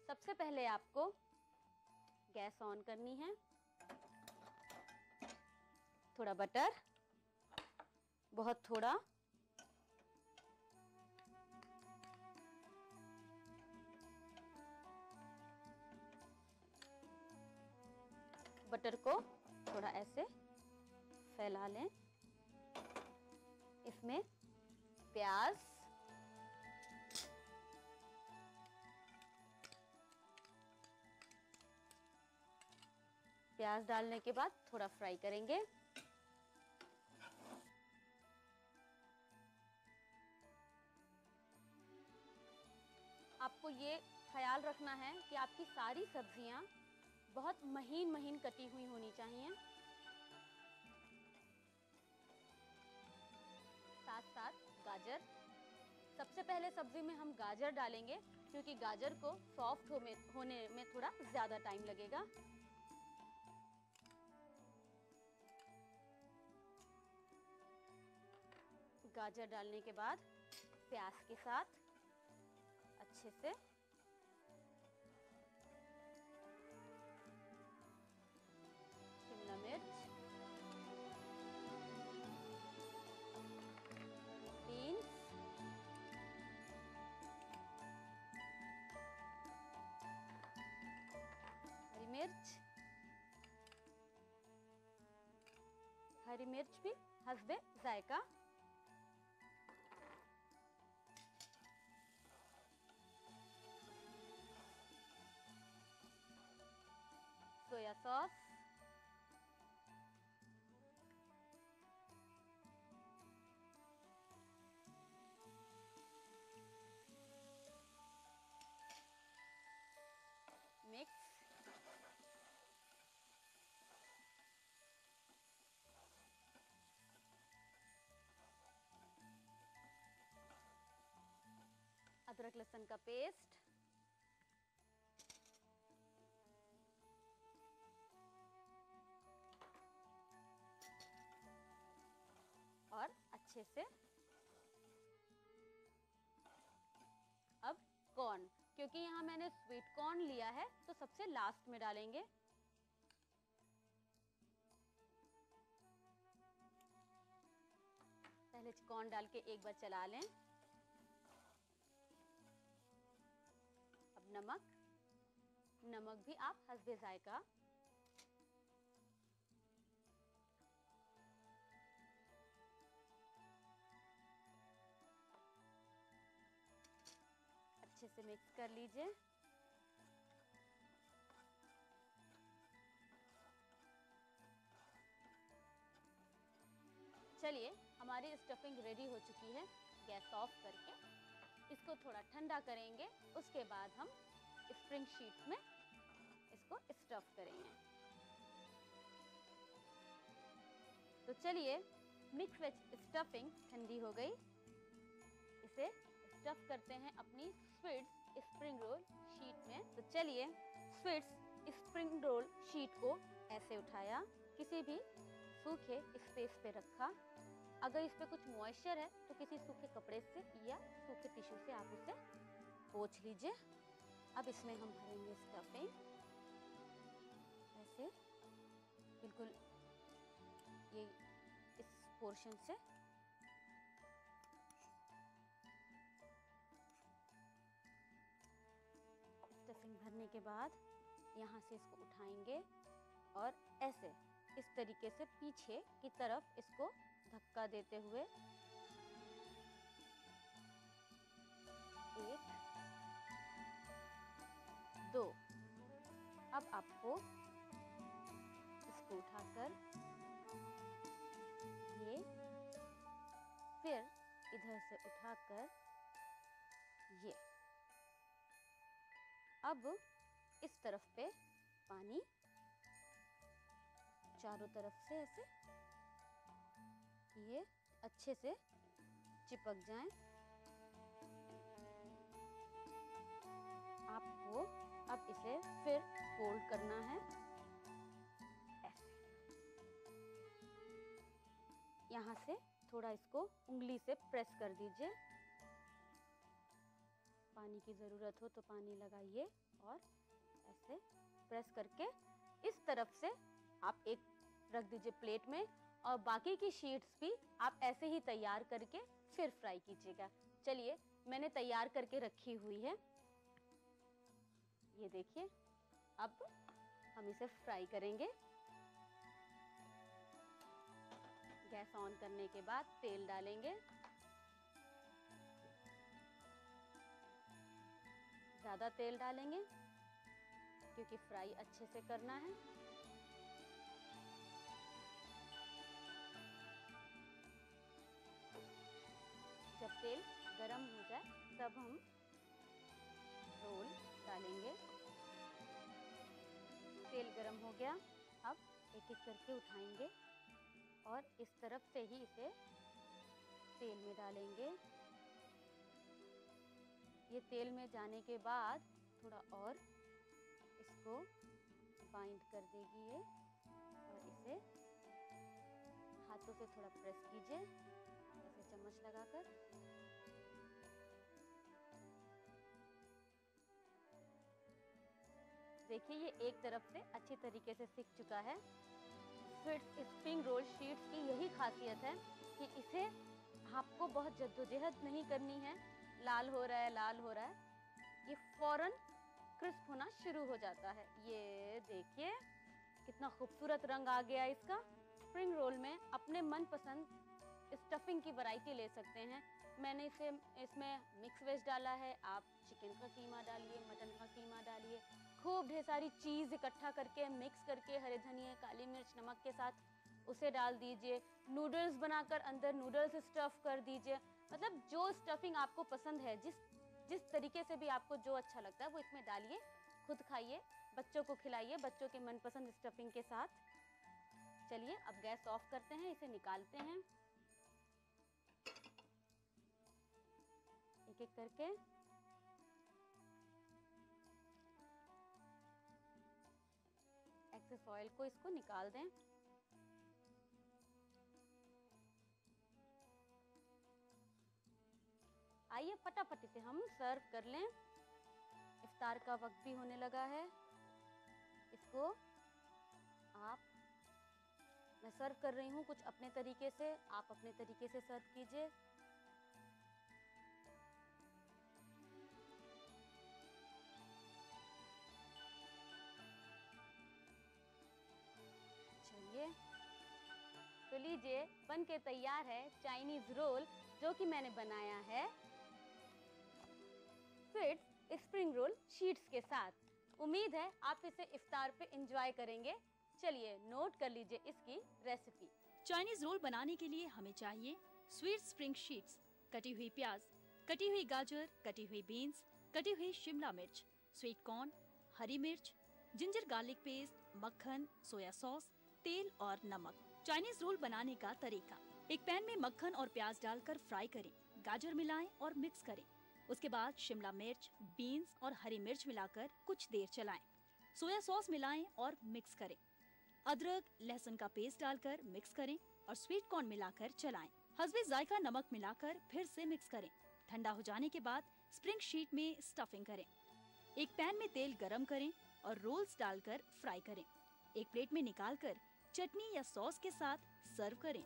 सबसे पहले आपको गैस ऑन करनी है। थोड़ा बटर, बहुत थोड़ा, बटर को थोड़ा ऐसे फैला लें। इसमें प्याज, प्याज डालने के बाद थोड़ा फ्राई करेंगे। आपको ये ख्याल रखना है कि आपकी सारी सब्जियां बहुत महीन महीन कटी हुई होनी चाहिए। साथ साथ गाजर, सबसे पहले सब्जी में हम गाजर डालेंगे क्योंकि गाजर को सॉफ्ट होने में थोड़ा ज्यादा टाइम लगेगा। गाजर डालने के बाद प्याज के साथ अच्छे से शिमला मिर्च, बीन्स, हरी मिर्च, हरी मिर्च भी हस्बे जायका, सोया सॉस, मिक्स, अदरक लहसुन का पेस्ट, और अच्छे से अब कॉर्न, क्योंकि यहाँ मैंने स्वीट कॉर्न लिया है तो सबसे लास्ट में डालेंगे। पहले कॉर्न डाल के एक बार चला लें। अब नमक, नमक भी आप हस्बे जायका, अच्छे से मिक्स कर लीजिए। चलिए, हमारी स्टफिंग रेडी हो चुकी है। गैस ऑफ करके इसको थोड़ा ठंडा करेंगे, उसके बाद हम स्प्रिंग शीट्स में इसको स्टफ करेंगे। तो चलिए, मिक्स वेज स्टफिंग ठंडी हो गई, इसे स्टफ करते हैं अपनी स्वीट्स स्प्रिंग रोल शीट में। तो चलिए, स्वीट्स स्प्रिंग रोल शीट को ऐसे उठाया, किसी भी सूखे स्पेस पे रखा। अगर इस पे कुछ मॉइस्चर है तो किसी सूखे कपड़े से या सूखे टिश्यू से आप उसे पोंछ लीजिए। अब इसमें हम भरेंगे स्टफिंग ऐसे, बिल्कुल ये इस पोर्शन से। स्टफिंग भरने के बाद यहाँ से इसको उठाएंगे और ऐसे इस तरीके से पीछे की तरफ इसको धक्का देते हुए 1, 2। अब आपको इसको उठाकर ये, फिर इधर से उठाकर ये, अब इस तरफ पे पानी चारों तरफ से ऐसे ये अच्छे से चिपक जाएं। आपको अब इसे फिर फोल्ड करना है ऐसे। यहाँ से थोड़ा इसको उंगली से प्रेस कर दीजिए। पानी की ज़रूरत हो तो पानी लगाइए और ऐसे प्रेस करके इस तरफ से आप एक रख दीजिए प्लेट में, और बाकी की शीट्स भी आप ऐसे ही तैयार करके फिर फ्राई कीजिएगा। चलिए मैंने तैयार करके रखी हुई है, ये देखिए। अब हम इसे फ्राई करेंगे। गैस ऑन करने के बाद तेल डालेंगे, ज्यादा तेल डालेंगे क्योंकि फ्राई अच्छे से करना है। जब तेल गरम हो जाए तब हम रोल डालेंगे। तेल गरम हो गया, अब एक एक करके उठाएंगे और इस तरफ से ही इसे तेल में डालेंगे। ये तेल में जाने के बाद थोड़ा और इसको बाइंड कर देगी ये, और इसे हाथों से थोड़ा प्रेस कीजिए ऐसे चम्मच लगाकर। देखिए ये एक तरफ से अच्छी तरीके से सिक चुका है। फिर स्प्रिंग रोल शीट्स की यही खासियत है कि इसे आपको बहुत जद्दोजहद नहीं करनी है। लाल हो रहा है, लाल हो रहा है, ये फौरन क्रिस्प होना शुरू हो जाता है। ये देखिए कितना खूबसूरत रंग आ गया इसका। स्प्रिंग रोल में अपने मनपसंद स्टफिंग की वैरायटी ले सकते हैं। मैंने इसमें मिक्स वेज डाला है, आप चिकन का कीमा डालिए, मटन का कीमा डालिए, खूब ढेर सारी चीज़ इकट्ठा करके मिक्स करके हरे धनिया, काली मिर्च, नमक के साथ उसे डाल दीजिए। नूडल्स बनाकर अंदर नूडल्स स्टफ कर दीजिए। मतलब जो स्टफिंग आपको पसंद है, जिस तरीके से भी आपको जो अच्छा लगता है वो इसमें डालिए, खुद खाइए, बच्चों को खिलाइए बच्चों के मनपसंद स्टफिंग के साथ। चलिए अब गैस ऑफ करते हैं, इसे निकालते हैं एक एक करके। एक्सेस ऑयल को इसको निकाल दें। आइए फटाफट से हम सर्व कर लें, इफ्तार का वक्त भी होने लगा है। इसको मैं सर्व कर रही हूँ कुछ अपने तरीके से, आप अपने तरीके से सर्व कीजिए। चलिए तो लीजिए बन के तैयार है चाइनीज रोल, जो कि मैंने बनाया है फिट्स स्प्रिंग रोल शीट्स के साथ। उम्मीद है आप इसे इफ्तार पे एंजॉय करेंगे। चलिए नोट कर लीजिए इसकी रेसिपी। चाइनीज रोल बनाने के लिए हमें चाहिए स्वीट स्प्रिंग शीट्स, कटी हुई प्याज, कटी हुई गाजर, कटी हुई बीन्स, कटी हुई शिमला मिर्च, स्वीट कॉर्न, हरी मिर्च, जिंजर गार्लिक पेस्ट, मक्खन, सोया सॉस, तेल और नमक। चाइनीज रोल बनाने का तरीका: एक पैन में मक्खन और प्याज डालकर फ्राई करें, गाजर मिलाएं और मिक्स करें। उसके बाद शिमला मिर्च, बीन्स और हरी मिर्च मिलाकर कुछ देर चलाएं। सोया सॉस मिलाएं और मिक्स करें। अदरक लहसुन का पेस्ट डालकर मिक्स करें और स्वीट कॉर्न मिलाकर चलाएं। हस्बे जायका नमक मिलाकर फिर से मिक्स करें। ठंडा हो जाने के बाद स्प्रिंग शीट में स्टफिंग करें। एक पैन में तेल गरम करें और रोल्स डालकर फ्राई करें। एक प्लेट में निकालकर चटनी या सॉस के साथ सर्व करें।